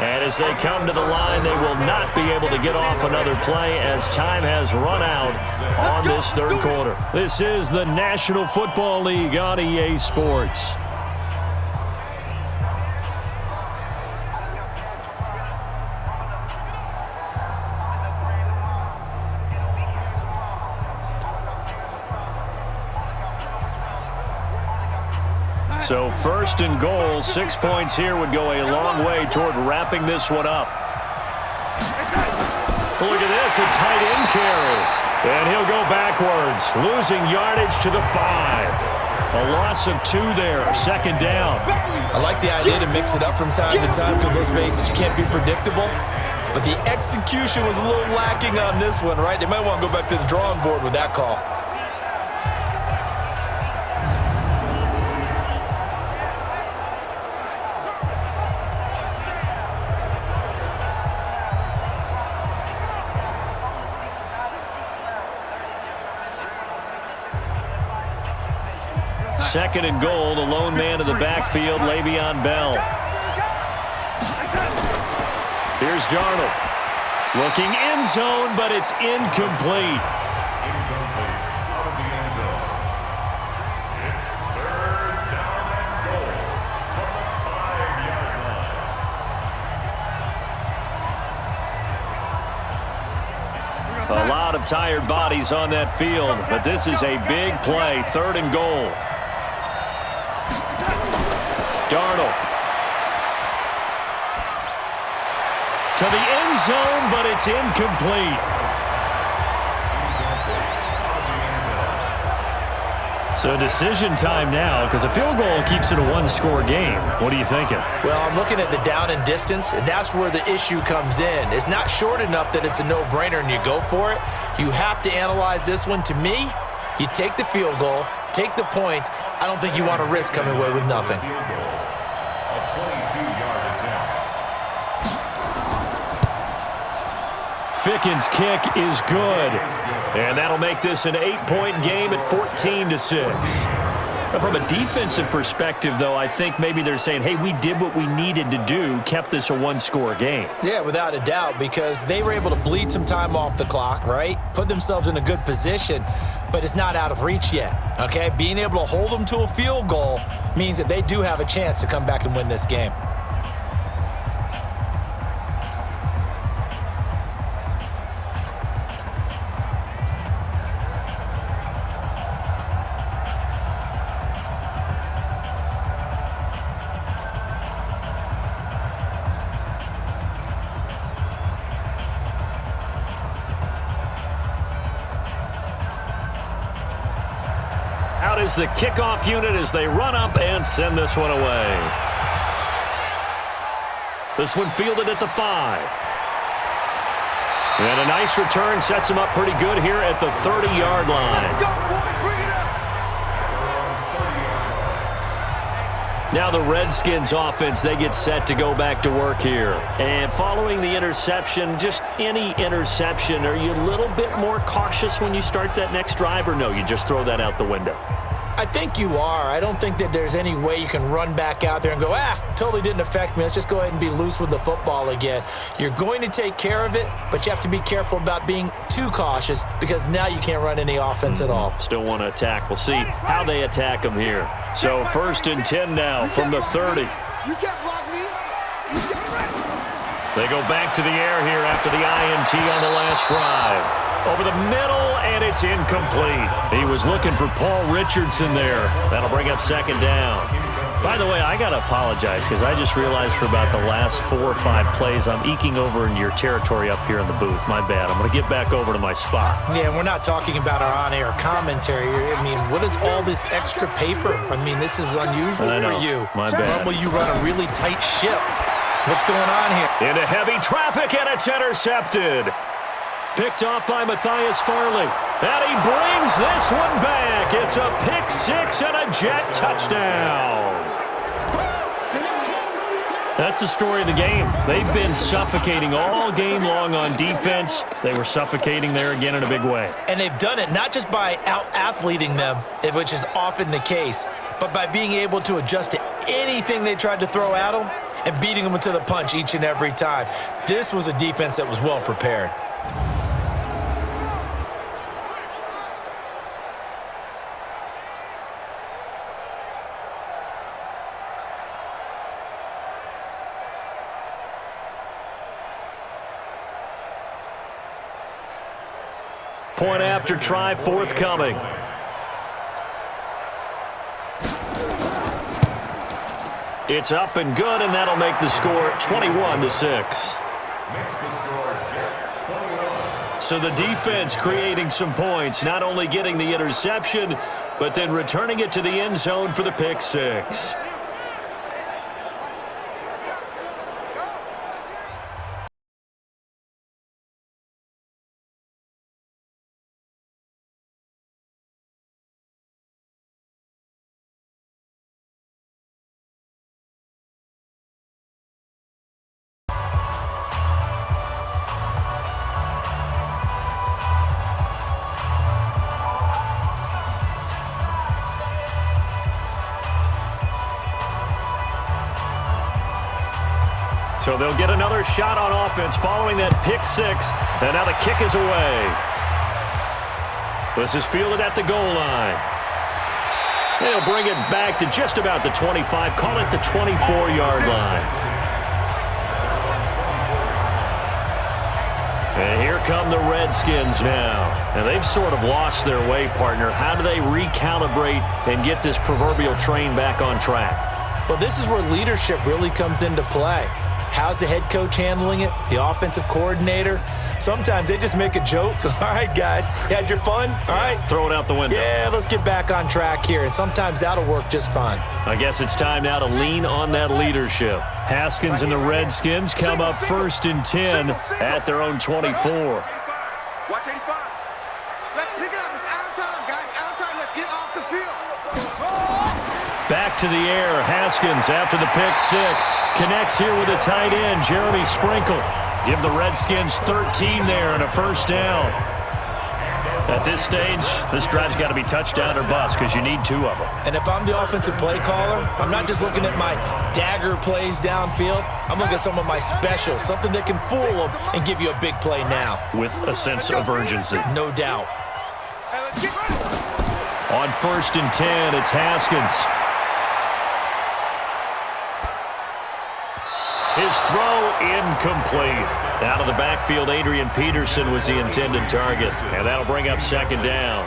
And as they come to the line, they will not be able to get off another play as time has run out on this 3rd quarter. This is the National Football League on EA Sports. So 1st and goal, 6 points here would go a long way toward wrapping this one up. Look at this, a tight end carry. And he'll go backwards, losing yardage to the 5. A loss of 2 there, 2nd down. I like the idea to mix it up from time to time because let's face it, you can't be predictable. But the execution was a little lacking on this one, right? They might want to go back to the drawing board with that call. Second and goal, the lone man in the backfield, Le'Veon Bell. Here's Darnold. Looking end zone, but it's incomplete. Incomplete. Out of the end zone. It's third down and goal from the 5-yard line. A lot of tired bodies on that field, but this is a big play. 3rd and goal. Darnold. To the end zone, but it's incomplete. So decision time now, because a field goal keeps it a one-score game. What are you thinking? Well, I'm looking at the down and distance, and that's where the issue comes in. It's not short enough that it's a no-brainer and you go for it. You have to analyze this one. To me, you take the field goal, take the points. I don't think you want to risk coming away with nothing. Field goal. A 22-yard attempt. Ficken's kick is good. And that'll make this an 8-point game at 14-6. From a defensive perspective, though, I think maybe they're saying, hey, we did what we needed to do, kept this a one-score game. Yeah, without a doubt, because they were able to bleed some time off the clock, right? Put themselves in a good position, but it's not out of reach yet, okay? Being able to hold them to a field goal means that they do have a chance to come back and win this game. Out is the kickoff unit as they run up and send this one away. This one fielded at the 5. And a nice return sets him up pretty good here at the 30-yard line. Now the Redskins offense, they get set to go back to work here. And following the interception, just any interception, are you a little bit more cautious when you start that next drive, or no, you just throw that out the window? I think you are. I don't think that there's any way you can run back out there and go, totally didn't affect me. Let's just go ahead and be loose with the football again. You're going to take care of it, but you have to be careful about being too cautious because now you can't run any offense at all. Still want to attack. We'll see how they attack them here. So 1st and 10 now from the 30. You can't block me. You can't run. They go back to the air here after the INT on the last drive. Over the middle, and it's incomplete. He was looking for Paul Richardson there. That'll bring up 2nd down. By the way, I got to apologize because I just realized for about the last 4 or 5 plays, I'm eking over in your territory up here in the booth. My bad. I'm going to get back over to my spot. Yeah, we're not talking about our on-air commentary. I mean, what is all this extra paper? I mean, this is unusual for you. My bad. Normally, you run a really tight ship. What's going on here? Into heavy traffic, and it's intercepted. Picked off by Matthias Farley. And he brings this one back. It's a pick 6 and a Jet touchdown. That's the story of the game. They've been suffocating all game long on defense. They were suffocating there again in a big way. And they've done it not just by out-athleting them, which is often the case, but by being able to adjust to anything they tried to throw at them and beating them to the punch each and every time. This was a defense that was well prepared. Point after try forthcoming. It's up and good, and that'll make the score 21-6. So the defense creating some points, not only getting the interception, but then returning it to the end zone for the pick 6. they'll get another shot on offense following that pick six, and now the kick is away. This is fielded at the goal line. They'll bring it back to just about the 25, call it the 24-yard line. And here come the Redskins now. And they've sort of lost their way, partner. How do they recalibrate and get this proverbial train back on track? Well, this is where leadership really comes into play. How's the head coach handling it? The offensive coordinator? Sometimes they just make a joke. All right, guys, you had your fun? All right. Throw it out the window. Yeah, let's get back on track here. And sometimes that'll work just fine. I guess it's time now to lean on that leadership. Haskins and the Redskins come up 1st and 10 at their own 24. Watch 85. Let's pick it up. It's out of time, guys. Out of time. Let's get off the field. Back to the air. Haskins after the pick six. Connects here with a tight end, Jeremy Sprinkle. Give the Redskins 13 there and a first down. At this stage, this drive's got to be touchdown or bust because you need 2 of them. And if I'm the offensive play caller, I'm not just looking at my dagger plays downfield. I'm looking at some of my specials, something that can fool them and give you a big play now. With a sense of urgency. No doubt. Hey, let's get ready. On 1st and 10, it's Haskins. His throw incomplete. Out of the backfield, Adrian Peterson was the intended target, and that'll bring up 2nd down.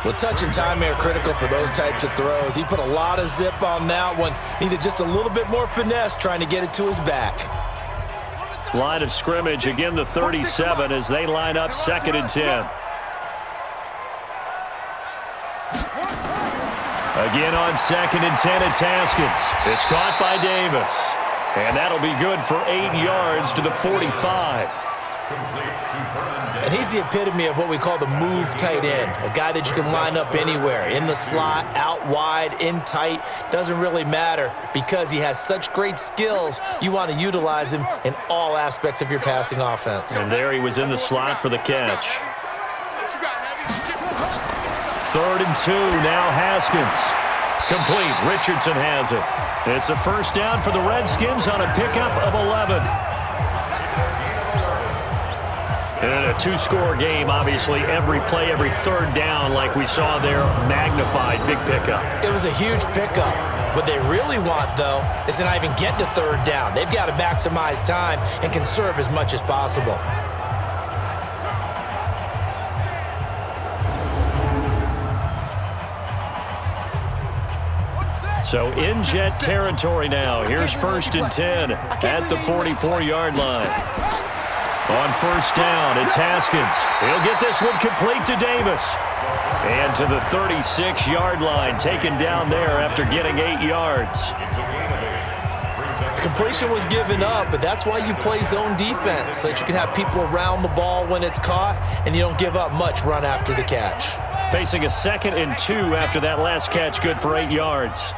Well, touch and time are critical for those types of throws. He put a lot of zip on that one. Needed just a little bit more finesse trying to get it to his back. Line of scrimmage, again the 37 as they line up 2nd and 10. Again on 2nd and 10, it's Haskins. It's caught by Davis. And that'll be good for 8 yards to the 45. And he's the epitome of what we call the move tight end, a guy that you can line up anywhere, in the slot, out wide, in tight, doesn't really matter because he has such great skills. You want to utilize him in all aspects of your passing offense. And there he was in the slot for the catch. 3rd and 2, now Haskins. Complete. Richardson has it. It's a first down for the Redskins on a pickup of 11. And in a 2-score game, obviously, every play, every 3rd down, like we saw there, magnified, big pickup. It was a huge pickup. What they really want, though, is to not even get to 3rd down. They've got to maximize time and conserve as much as possible. So in jet territory now. Here's 1st and 10 at the 44-yard line. On 1st down, it's Haskins. He'll get this one complete to Davis. And to the 36-yard line, taken down there after getting 8 yards. Completion was given up, but that's why you play zone defense, so that you can have people around the ball when it's caught, and you don't give up much run after the catch. Facing a 2nd and 2 after that last catch, good for 8 yards.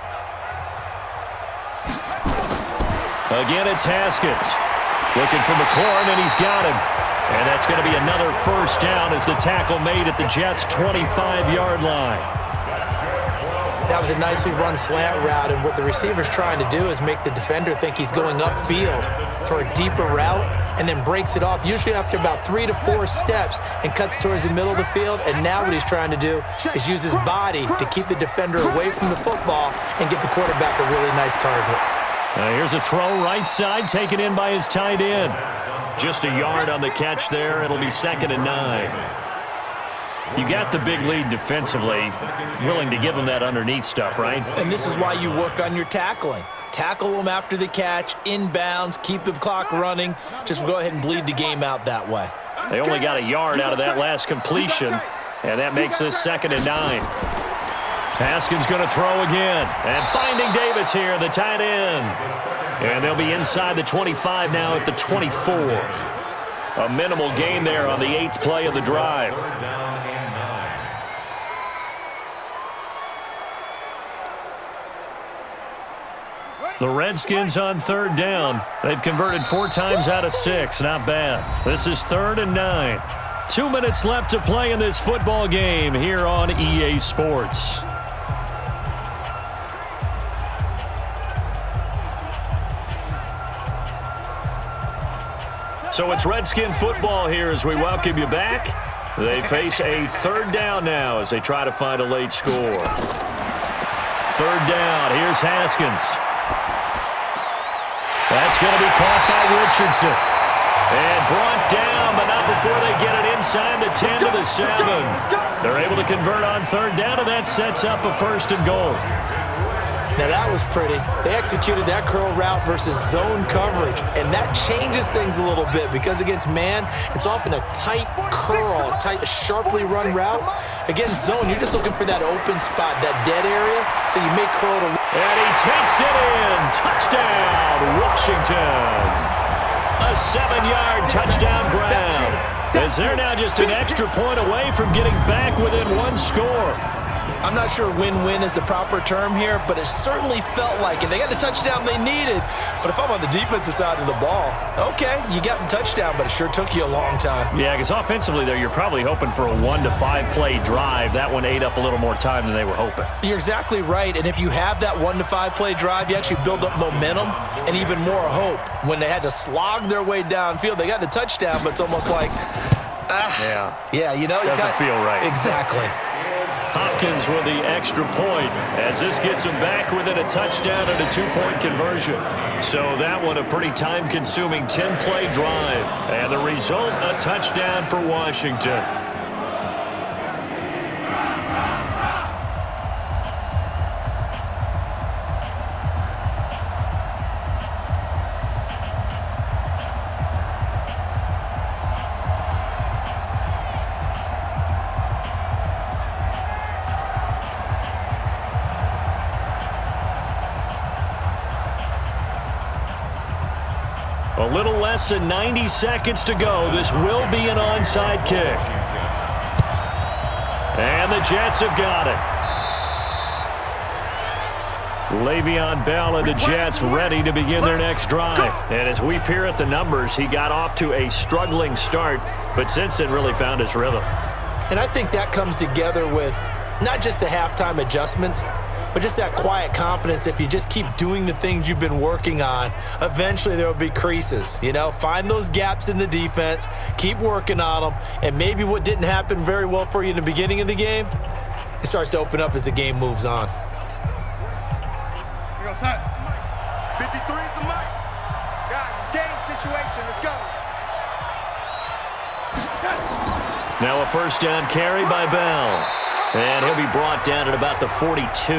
Again, it's Haskins. Looking for McLaurin, and he's got him. And that's going to be another first down as the tackle made at the Jets' 25-yard line. That was a nicely run slant route, and what the receiver's trying to do is make the defender think he's going upfield for a deeper route and then breaks it off, usually after about 3 to 4 steps, and cuts towards the middle of the field. And now what he's trying to do is use his body to keep the defender away from the football and give the quarterback a really nice target. Here's a throw right side, taken in by his tight end. Just a yard on the catch there. It'll be 2nd and 9. You got the big lead defensively, willing to give them that underneath stuff, right? And this is why you work on your tackling. Tackle them after the catch, inbounds, keep the clock running. Just go ahead and bleed the game out that way. They only got a yard out of that last completion, and that makes this 2nd and 9. Haskins going to throw again, and finding Davis here, the tight end. And they'll be inside the 25 now at the 24. A minimal gain there on the 8th play of the drive. The Redskins on 3rd down. They've converted 4 times out of 6. Not bad. This is 3rd and 9. 2 minutes left to play in this football game here on EA Sports. So it's Redskin football here as we welcome you back. They face a third down now as they try to find a late score. Third down. Here's Haskins. That's going to be caught by Richardson. And brought down, but not before they get it inside the 10 to the 7. They're able to convert on third down, and that sets up a 1st and goal. Now that was pretty. They executed that curl route versus zone coverage, and that changes things a little bit because against man, it's often a tight curl, a tight, sharply run route. Against zone, you're just looking for that open spot, that dead area, so you may curl to... And he takes it in. Touchdown, Washington. A 7-yard touchdown ground. As they're now just an extra point away from getting back within one score. I'm not sure win-win is the proper term here, but it certainly felt like it. They got the touchdown they needed, but if I'm on the defensive side of the ball, okay, you got the touchdown, but it sure took you a long time. Yeah, because offensively, though, you're probably hoping for a 1 to 5 play drive. That one ate up a little more time than they were hoping. You're exactly right, and if you have that 1 to 5 play drive, you actually build up momentum and even more hope. When they had to slog their way downfield, they got the touchdown, but it's almost like, yeah, you know, doesn't feel right. Exactly. Hopkins with the extra point as this gets him back within a touchdown and a 2-point conversion. So that one a pretty time-consuming 10-play drive. And the result, a touchdown for Washington. A little less than 90 seconds to go. This will be an onside kick. And the Jets have got it. Le'Veon Bell and the Jets ready to begin their next drive. And as we peer at the numbers, he got off to a struggling start, but since then really found his rhythm. And I think that comes together with not just the halftime adjustments, but just that quiet confidence. If you just keep doing the things you've been working on, eventually there will be creases. You know, find those gaps in the defense, keep working on them, and maybe what didn't happen very well for you in the beginning of the game, it starts to open up as the game moves on. Here goes Hut. 53 is the mic. Guys, it's game situation. Let's go. Now a first down carry by Bell. And he'll be brought down at about the 42.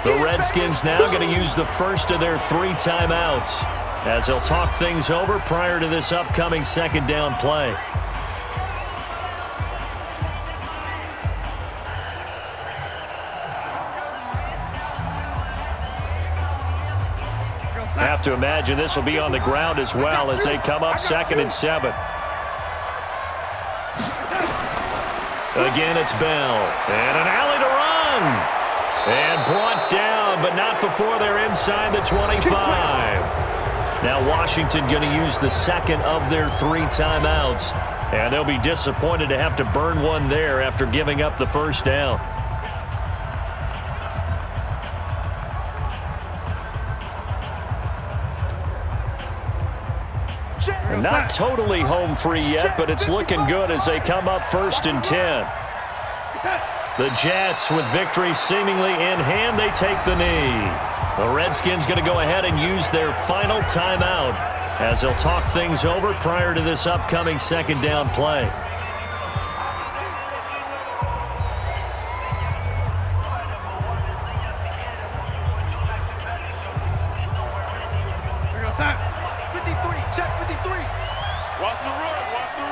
The Redskins now going to use the first of their 3 timeouts as they'll talk things over prior to this upcoming second down play. Have to imagine this will be on the ground as well as they come up 2nd and 7. Again, it's Bell. And an alley to run. And brought down, but not before they're inside the 25. Now Washington going to use the second of their 3 timeouts. And they'll be disappointed to have to burn one there after giving up the first down. Not totally home free yet, but it's looking good as they come up 1st and 10. The Jets with victory seemingly in hand, they take the knee. The Redskins going to go ahead and use their final timeout as they'll talk things over prior to this upcoming second down play. Here goes Hut. 53, check 53. Watch the run, watch the run.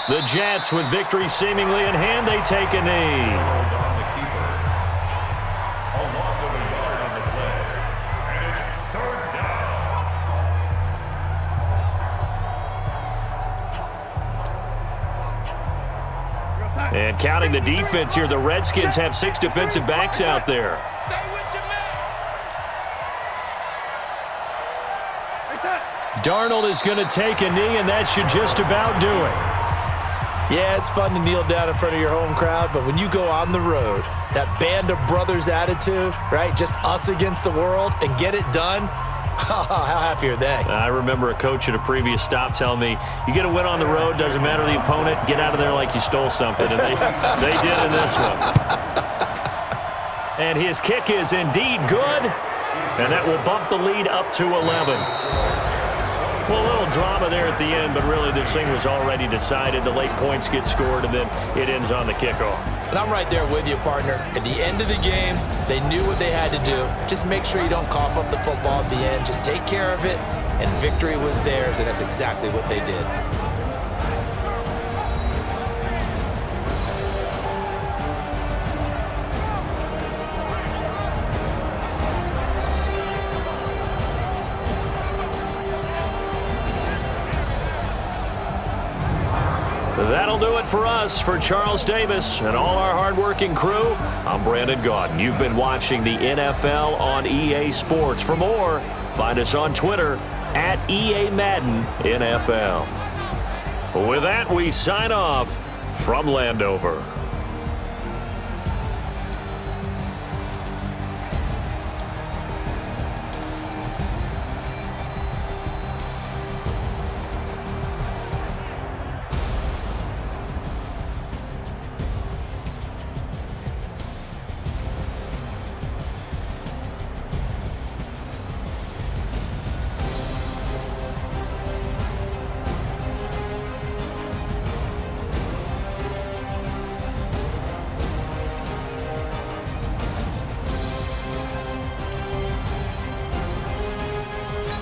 The Jets with victory seemingly in hand, they take a knee. On the keeper. A loss of a yard on the play. And it's 3rd down. And counting the defense here, the Redskins have 6 defensive backs out there. Stay with your man. Darnold is going to take a knee, and that should just about do it. Yeah, it's fun to kneel down in front of your home crowd, but when you go on the road, that band of brothers attitude, right, just us against the world, and get it done, How happy are they? I remember a coach at a previous stop telling me, you get a win on the road, doesn't matter the opponent, get out of there like you stole something. And they did in this one. And his kick is indeed good, and that will bump the lead up to 11. Well, a little drama there at the end, but really this thing was already decided. The late points get scored, and then it ends on the kickoff. And I'm right there with you, partner. At the end of the game, they knew what they had to do. Just make sure you don't cough up the football at the end. Just take care of it, and victory was theirs, and that's exactly what they did. That'll do it for us. For Charles Davis and all our hardworking crew, I'm Brandon Gaudin. You've been watching the NFL on EA Sports. For more, find us on Twitter at EA Madden NFL. With that, we sign off from Landover.